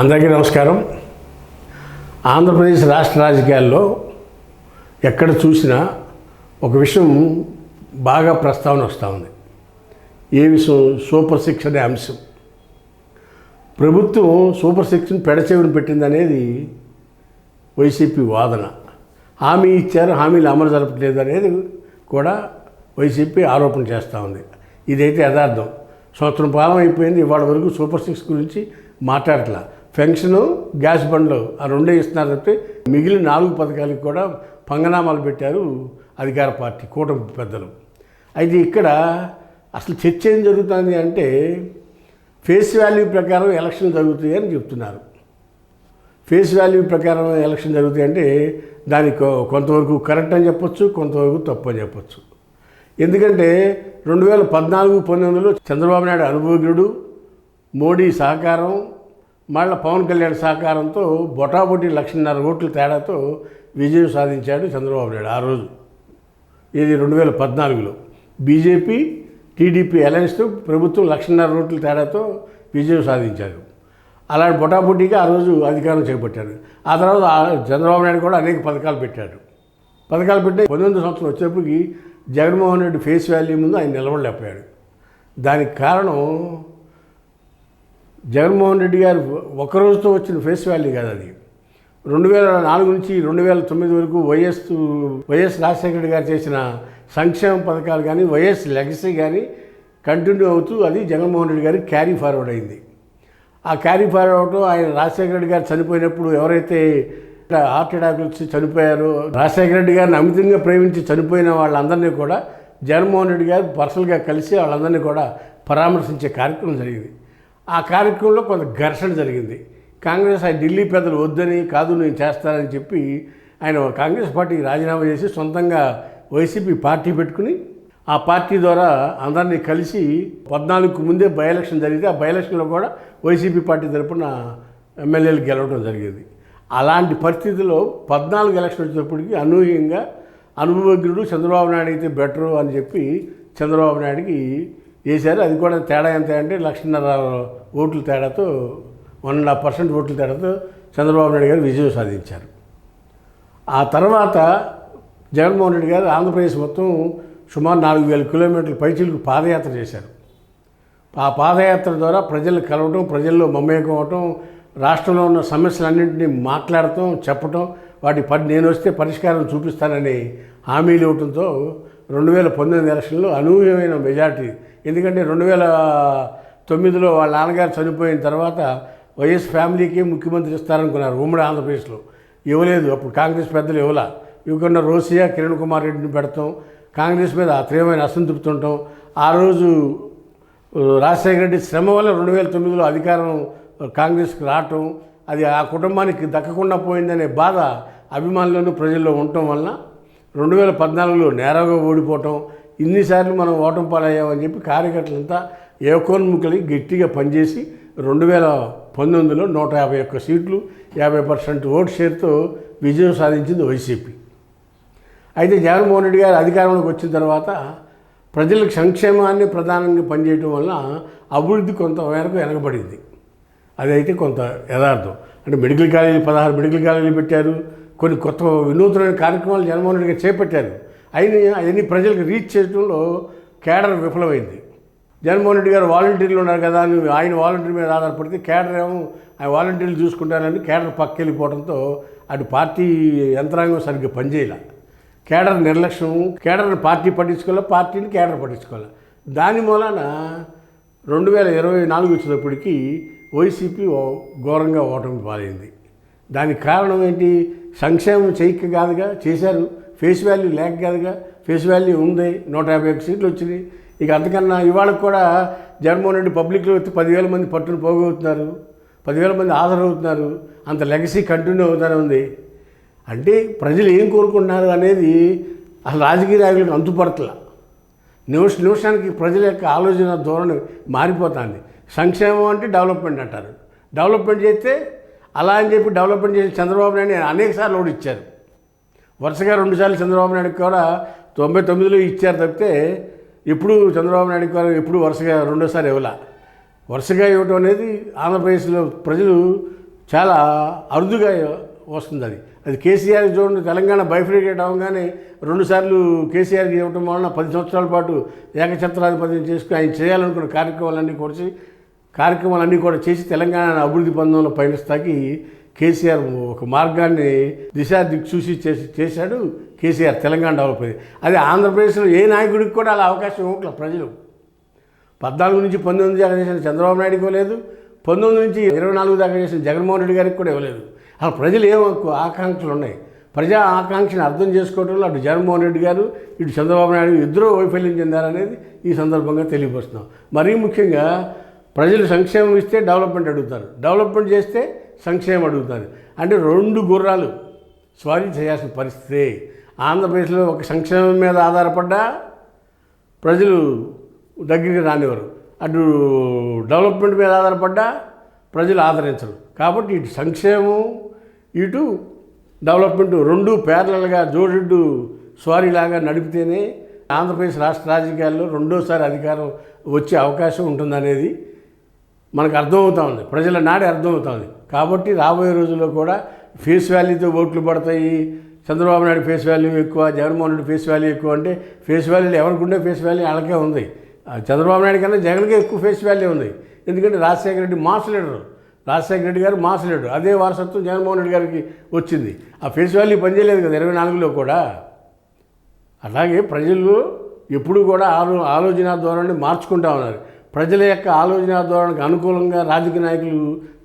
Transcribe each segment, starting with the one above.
అందరికీ నమస్కారం. ఆంధ్రప్రదేశ్ రాష్ట్ర రాజకీయాల్లో ఎక్కడ చూసినా ఒక విషయం బాగా ప్రస్తావన వస్తూ ఉంది. ఏ విషయం? సూపర్ సిక్స్ అనే అంశం. ప్రభుత్వం సూపర్ సిక్స్ని పెడచెవిన పెట్టిందనేది వైసీపీ వాదన. హామీ ఇచ్చారు, హామీలు అమలు జరపట్లేదు అనేది కూడా వైసీపీ ఆరోపణ చేస్తూ ఉంది. ఇదైతే యథార్థం. సంవత్సరం పాలన అయిపోయింది, ఇవాళ వరకు సూపర్ సిక్స్ గురించి మాట్లాడట్లా. పెన్షను, గ్యాస్ బండ్లు ఆ రెండే ఇస్తున్నారు తప్పితే మిగిలిన 4 పథకాలకు కూడా పంగనామాలు పెట్టారు అధికార పార్టీ కూటమి పెద్దలు. అయితే ఇక్కడ అసలు చర్చ ఏం జరుగుతుంది అంటే ఫేస్ వాల్యూ ప్రకారం ఎలక్షన్ జరుగుతాయి అని చెప్తున్నారు. ఫేస్ వాల్యూ ప్రకారం ఎలక్షన్ జరుగుతాయి అంటే దానికి కొంతవరకు కరెక్ట్ అని చెప్పొచ్చు, కొంతవరకు తప్పు అని చెప్పొచ్చు. ఎందుకంటే 2014-19లో చంద్రబాబు నాయుడు అనుభవజ్ఞుడు, మోడీ సహకారం, మళ్ళీ పవన్ కళ్యాణ్ సహకారంతో బొటాబొటి 1,50,000 ఓట్ల తేడాతో విజయం సాధించాడు చంద్రబాబు నాయుడు. ఆ రోజు ఇది 2014లో బీజేపీ టీడీపీ అలయన్స్తో ప్రభుత్వం 1,50,000 ఓట్ల తేడాతో విజయం సాధించారు. అలాంటి బొటాబొటిగా ఆ రోజు అధికారం చేపట్టారు. ఆ తర్వాత చంద్రబాబు నాయుడు కూడా అనేక పథకాలు పెట్టాడు. పథకాలు పెట్టి 19 సంవత్సరం వచ్చేప్పటికి జగన్మోహన్ రెడ్డి ఫేస్ వాల్యూ ముందు ఆయన నిలబడలేకపోయాడు. దానికి కారణం జగన్మోహన్ రెడ్డి గారు ఒకరోజుతో వచ్చిన ఫేస్ వాల్యూ కాదు. అది 2004 నుంచి 2009 వరకు వైఎస్ రాజశేఖర రెడ్డి గారు చేసిన సంక్షేమ పథకాలు కానీ, వైఎస్ లెగసీ కానీ కంటిన్యూ అవుతూ అది జగన్మోహన్ రెడ్డి గారికి క్యారీ ఫార్వర్డ్ అయింది. ఆ క్యారీ ఫార్వర్డ్ అవటం ఆయన రాజశేఖర రెడ్డి గారు చనిపోయినప్పుడు ఎవరైతే హార్ట్ అటాక్ వచ్చి చనిపోయారో, రాజశేఖర రెడ్డి గారిని అమితంగా ప్రేమించి చనిపోయిన వాళ్ళందరినీ కూడా జగన్మోహన్ రెడ్డి గారు పర్సనల్గా కలిసి వాళ్ళందరినీ కూడా పరామర్శించే కార్యక్రమం జరిగింది. ఆ కార్యక్రమంలో కొంత ఘర్షణ జరిగింది. కాంగ్రెస్ ఆయన ఢిల్లీ పెద్దలు వద్దని, కాదు నేను చేస్తానని చెప్పి ఆయన కాంగ్రెస్ పార్టీకి రాజీనామా చేసి సొంతంగా వైసీపీ పార్టీ పెట్టుకుని ఆ పార్టీ ద్వారా అందరినీ కలిసి 14కు ముందే బై ఎలక్షన్ జరిగితే ఆ బై ఎలక్షన్లో కూడా వైసీపీ పార్టీ తరపున ఎమ్మెల్యేలు గెలవడం జరిగేది. అలాంటి పరిస్థితుల్లో 14 ఎలక్షన్ వచ్చేటప్పటికి అనూహ్యంగా అనుభవజ్ఞుడు చంద్రబాబు నాయుడు అయితే బెటరు అని చెప్పి చంద్రబాబు నాయుడికి వేశారు. అది కూడా తేడా ఎంత అంటే 1,50,000 ఓట్ల తేడాతో 1.5% ఓట్ల తేడాతో చంద్రబాబు నాయుడు గారు విజయం సాధించారు. ఆ తర్వాత జగన్మోహన్ రెడ్డి గారు ఆంధ్రప్రదేశ్ మొత్తం సుమారు 4,000 కిలోమీటర్ల పైచిలకు పాదయాత్ర చేశారు. ఆ పాదయాత్ర ద్వారా ప్రజలు కలవటం, ప్రజల్లో మమేకం అవటం, రాష్ట్రంలో ఉన్న సమస్యలన్నింటినీ మాట్లాడటం, చెప్పటం, నేను వస్తే పరిష్కారం చూపిస్తానని హామీలు ఇవ్వడంతో 2019 ఎలక్షన్లో అనూహ్యమైన మెజార్టీ. ఎందుకంటే 2009లో వాళ్ళ నాన్నగారు చనిపోయిన తర్వాత వైఎస్ ఫ్యామిలీకి ముఖ్యమంత్రి ఇస్తారనుకున్నారు ఉమ్మడి ఆంధ్రప్రదేశ్లో. ఇవ్వలేదు. అప్పుడు కాంగ్రెస్ పెద్దలు ఇవ్వకుండా రోసియా, కిరణ్ కుమార్ రెడ్డిని పెడతాం, కాంగ్రెస్ మీద తీవ్రమైన అసంతృప్తి ఉండటం. ఆ రోజు రాజశేఖర రెడ్డి శ్రమ వల్ల 2009లో అధికారం కాంగ్రెస్కి రావటం, అది ఆ కుటుంబానికి దక్కకుండా పోయిందనే బాధ అభిమానులను ప్రజల్లో ఉండటం వలన 2014లో నేరాగా ఓడిపోవటం, ఇన్నిసార్లు మనం ఓటమి పాలయ్యామని చెప్పి కార్యకర్తలంతా ఏకోన్ముఖులై గట్టిగా పనిచేసి 2019లో 151 సీట్లు 50% ఓటు షేర్తో విజయం సాధించింది వైసీపీ. అయితే జగన్మోహన్ రెడ్డి గారు అధికారంలోకి వచ్చిన తర్వాత ప్రజలకు సంక్షేమాన్ని ప్రధానంగా పనిచేయటం వల్ల అభివృద్ధి కొంతమేరకు వెనకబడింది. అదైతే కొంత యథార్థం. అంటే మెడికల్ కాలేజీలు 16 మెడికల్ కాలేజీలు పెట్టారు, కొన్ని కొత్త వినూత్నమైన కార్యక్రమాలు జగన్మోహన్ రెడ్డి గారు చేపట్టారు. అవన్నీ ప్రజలకు రీచ్ చేయడంలో కేడర్ విఫలమైంది. జగన్మోహన్ రెడ్డి గారు వాలంటీర్లు ఉన్నారు కదా అని ఆయన వాలంటీర్ మీద ఆధారపడితే కేడర్ ఏమో ఆయన వాలంటీర్లు చూసుకుంటారని కేడర్ పక్కకి వెళ్ళిపోవడంతో అటు పార్టీ యంత్రాంగం సరిగ్గా పనిచేయాల. కేడర్ నిర్లక్ష్యం, కేడర్ని పార్టీ పట్టించుకోవాలి, పార్టీని కేడర్ పట్టించుకోవాలి. దాని మూలాన 2024 వచ్చేటప్పటికి వైసీపీ ఘోరంగా ఓటమి పాలైంది. దానికి కారణం ఏంటి? సంక్షేమం చేయక కాదుగా చేశారు, ఫేస్ వాల్యూ లేక కాదుగా. ఫేస్ వాల్యూ ఉంది, 151 సీట్లు వచ్చినాయి. ఇక అంతకన్నా ఇవాళకు కూడా జగన్మోహన్ రెడ్డి పబ్లిక్లో వచ్చి 10,000 మంది పట్టును పోగొడుతున్నారు, 10,000 మంది హాజరవుతున్నారు, అంత లెగసీ కంటిన్యూ అవుతూనే ఉంది. అంటే ప్రజలు ఏం కోరుకుంటున్నారు అనేది అసలు రాజకీయ నాయకులకు అంతుపడతలా. నిమిషానికి ప్రజల యొక్క ఆలోచన ధోరణి మారిపోతుంది. సంక్షేమం అంటే డెవలప్మెంట్ అంటారు. డెవలప్మెంట్ చేస్తే అలా అని చెప్పి డెవలప్మెంట్ చేసి చంద్రబాబు నాయుడు అనేకసార్లు ఓడి ఇచ్చారు. వరుసగా 2 సార్లు చంద్రబాబు నాయుడుకి కూడా 99లో ఇచ్చారు తప్పితే ఎప్పుడు చంద్రబాబు నాయుడుకి ఎప్పుడు వరుసగా రెండోసారి ఇవ్వాల. వరుసగా ఇవ్వటం అనేది ఆంధ్రప్రదేశ్లో ప్రజలు చాలా అరుదుగా వస్తుంది. అది కేసీఆర్ చూడండి, తెలంగాణ బైఫ్రికేట్ అవగానే 2 సార్లు కేసీఆర్కి ఇవ్వటం వలన 10 సంవత్సరాల పాటు ఏకఛత్రాధిపత్యం చేసుకుని ఆయన చేయాలనుకున్న కార్యక్రమాలన్నీ కూడా చేసి తెలంగాణ అభివృద్ధి పొందంలో పయనిస్తాకి కేసీఆర్ ఒక మార్గాన్ని దిక్సూచి చేశాడు. కేసీఆర్ తెలంగాణ డెవలప్ అయింది. అదే ఆంధ్రప్రదేశ్లో ఏ నాయకుడికి కూడా అలా అవకాశం ఇవ్వట్లేదు ప్రజలు. 14 నుంచి 19 దాకా చేసిన చంద్రబాబు నాయుడుకి ఇవ్వలేదు, 19 నుంచి 24 దాకా చేసిన జగన్మోహన్ రెడ్డి గారికి కూడా ఇవ్వలేదు. అసలు ప్రజలు ఏమో ఆకాంక్షలు ఉన్నాయి. ప్రజా ఆకాంక్షను అర్థం చేసుకోవడంలో అటు జగన్మోహన్ రెడ్డి గారు ఇటు చంద్రబాబు నాయుడు ఇద్దరూ వైఫల్యం చెందారనేది ఈ సందర్భంగా తెలియపరుస్తున్నాం. మరీ ముఖ్యంగా ప్రజలు సంక్షేమం ఇస్తే డెవలప్మెంట్ అడుగుతారు, డెవలప్మెంట్ చేస్తే సంక్షేమం అడుగుతారు. అంటే 2 గుర్రాలు స్వారీ చేయాల్సిన పరిస్థితి. ఆంధ్రప్రదేశ్లో ఒక సంక్షేమం మీద ఆధారపడ్డా ప్రజలు దగ్గరికి రానివ్వరు, అటు డెవలప్మెంట్ మీద ఆధారపడ్డా ప్రజలు ఆదరించరు. కాబట్టి ఇటు సంక్షేమం ఇటు డెవలప్మెంట్ 2 ప్యారలల్గా జోడెడ్డు స్వారీలాగా నడిపితేనే ఆంధ్రప్రదేశ్ రాష్ట్ర రాజకీయాల్లో 2వసారి అధికారం వచ్చే అవకాశం ఉంటుందనేది మనకు అర్థమవుతా ఉంది, ప్రజల నాడి అర్థమవుతా ఉంది. కాబట్టి రాబోయే రోజుల్లో కూడా ఫేస్ వాల్యూతో ఓట్లు పడతాయి. చంద్రబాబు నాయుడు ఫేస్ వాల్యూ ఎక్కువ, జగన్మోహన్ రెడ్డి ఫేస్ వాల్యూ ఎక్కువ. అంటే ఫేస్ వాల్యూలు ఎవరికి ఉండే ఫేస్ వాల్యూ వాళ్ళకే ఉంది. చంద్రబాబు నాయుడు కన్నా జగన్కే ఎక్కువ ఫేస్ వాల్యూ ఉంది. ఎందుకంటే రాజశేఖర రెడ్డి మాస్ లీడరు, రాజశేఖర రెడ్డి గారు మాస్ లీడరు. అదే వారసత్వం జగన్మోహన్ రెడ్డి గారికి వచ్చింది. ఆ ఫేస్ వాల్యూ పనిచేయలేదు కదా 24లో కూడా. అలాగే ప్రజలు ఎప్పుడు కూడా ఆలోచన ధోరణి మార్చుకుంటా ఉన్నారు. ప్రజల యొక్క ఆలోచన ధోరణికి అనుకూలంగా రాజకీయ నాయకులు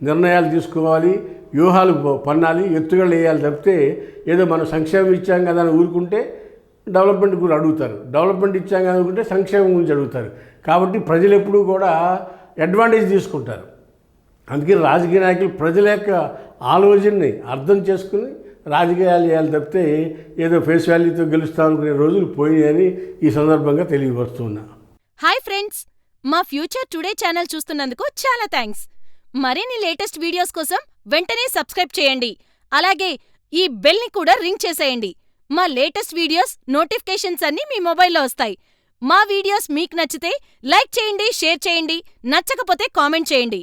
నిర్ణయాలు తీసుకోవాలి, వ్యూహాలు పన్నాలి, ఎత్తుగడలు వేయాలి. తప్పితే ఏదో మనం సంక్షేమం ఇచ్చాం కదా అని ఊరుకుంటే డెవలప్మెంట్ గురించి అడుగుతారు, డెవలప్మెంట్ ఇచ్చాం కదా అనుకుంటే సంక్షేమం గురించి అడుగుతారు. కాబట్టి ప్రజలు ఎప్పుడూ కూడా అడ్వాంటేజ్ తీసుకుంటారు. అందుకే రాజకీయ నాయకులు ప్రజల యొక్క ఆలోచనని అర్థం చేసుకుని రాజకీయాలు చేయాలి. తప్పితే ఏదో ఫేస్ వాల్యూతో గెలుస్తామనుకునే రోజులు పోయినాయని ఈ సందర్భంగా తెలియపరుస్తున్నా. హాయ్ ఫ్రెండ్స్, మా ఫ్యూచర్ టుడే ఛానల్ చూస్తున్నందుకు చాలా థ్యాంక్స్. మరిన్ని లేటెస్ట్ వీడియోస్ కోసం వెంటనే సబ్స్క్రైబ్ చేయండి. అలాగే ఈ బెల్ని కూడా రింగ్ చేసేయండి. మా లేటెస్ట్ వీడియోస్ నోటిఫికేషన్స్ అన్నీ మీ మొబైల్లో వస్తాయి. మా వీడియోస్ మీకు నచ్చితే లైక్ చేయండి, షేర్ చేయండి, నచ్చకపోతే కామెంట్ చేయండి.